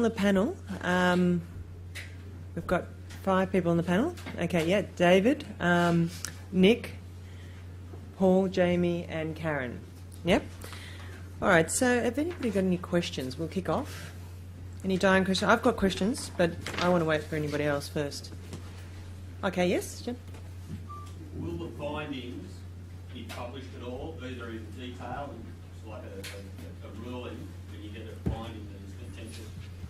On the panel, we've got 5 people on the panel. Okay, yeah, David, Nick, Paul, Jamie and Karen. Yep. All right, so have anybody got any questions? We'll kick off. Any dying questions? I've got questions, but I want to wait for anybody else first. Okay, yes, Jim? Will the findings be published at all, either in detail, and it's like a ruling when you get a finding that is contentious,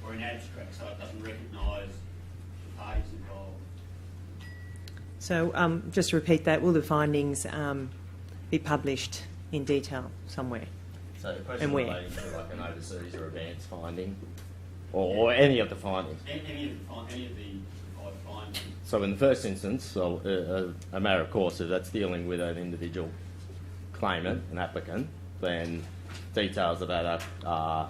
or in abstract so it doesn't recognise the parties involved? So just to repeat that, will the findings be published in detail somewhere? So the question relating to like an overseas or advanced finding, or any of the findings? Any of the findings. So in the first instance, so a matter of course, if that's dealing with an individual claimant, an applicant, then details of that are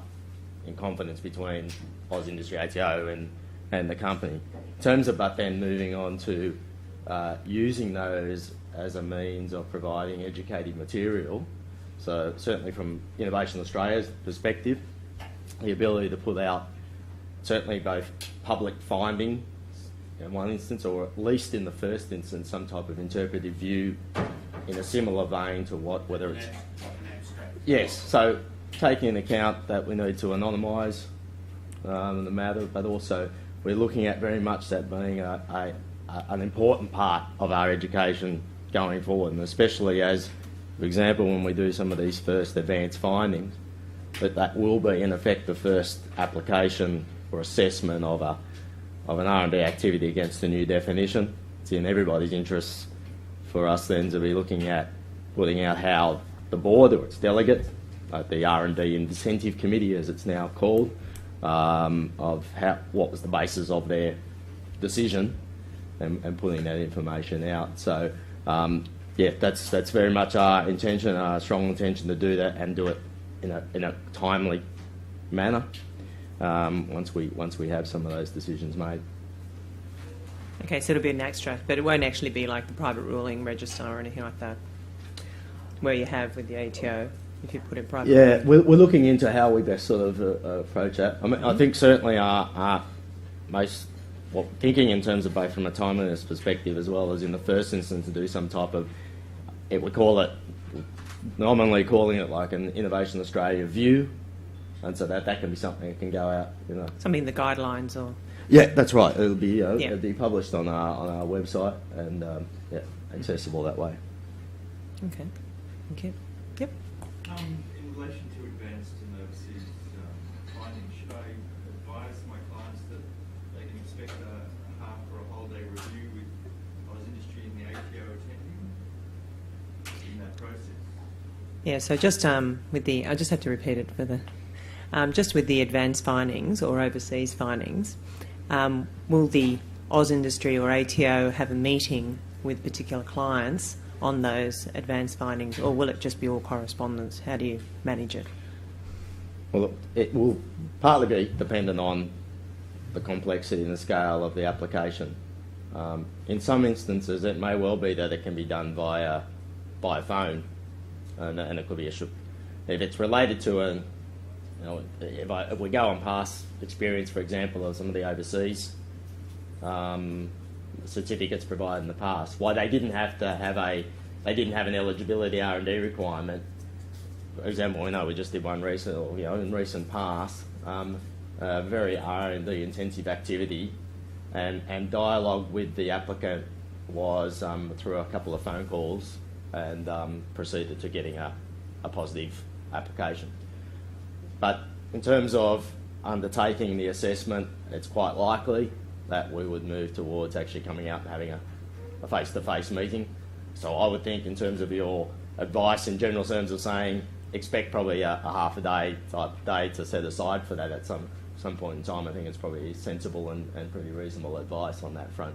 in confidence between Oz Industry ATO and the company. In terms of but then moving on to using those as a means of providing educative material, so certainly from Innovation Australia's perspective, the ability to put out certainly both public finding in one instance, or at least in the first instance, some type of interpretive view in a similar vein to whether it's... Yes, so taking into account that we need to anonymise the matter, but also we're looking at very much that being an important part of our education going forward, and especially as, for example, when we do some of these first advanced findings, that will be in effect the first application or assessment of an R&D activity against a new definition. It's in everybody's interests for us then to be looking at putting out how the board or its delegate, the R&D Incentive Committee as it's now called, of what was the basis of their decision and putting that information out. So yeah, that's very much our intention, our strong intention to do that and do it in a timely manner once we have some of those decisions made. Okay, so it'll be an extract, but it won't actually be like the private ruling register or anything like that, where you have with the ATO, if you put it private. Yeah, we're looking into how we best sort of approach that. I mean, I think certainly our most thinking in terms of both from a timeliness perspective as well as in the first instance to do some type of, we call it, nominally calling it like an Innovation Australia view, and so that can be something that can go out, Something in the guidelines or... Yeah, that's right. It'll be published on our website and accessible that way. Okay. Okay. Yep. In relation to advanced and overseas findings, should I advise my clients that they can expect a half or a whole day review with Oz Industry and the ATO attending in that process? Yeah, so just with the... I just have to repeat it for the... just with the advanced findings or overseas findings, will the Oz Industry or ATO have a meeting with particular clients on those advanced findings, or will it just be all correspondence? How do you manage it? Well, it will partly be dependent on the complexity and the scale of the application. In some instances, it may well be that it can be done by phone, and it could be if it's related to if we go on past experience, for example, of some of the overseas certificates provided in the past, why they didn't have an eligibility R&D requirement. For example, we just did one recently, in recent past, very R&D intensive activity, and dialogue with the applicant was through a couple of phone calls and proceeded to getting a positive application. But in terms of undertaking the assessment, it's quite likely that we would move towards actually coming out and having a face-to-face meeting. So I would think in terms of your advice in general terms of saying expect probably a half a day type day to set aside for that at some point in time. I think it's probably sensible and pretty reasonable advice on that front.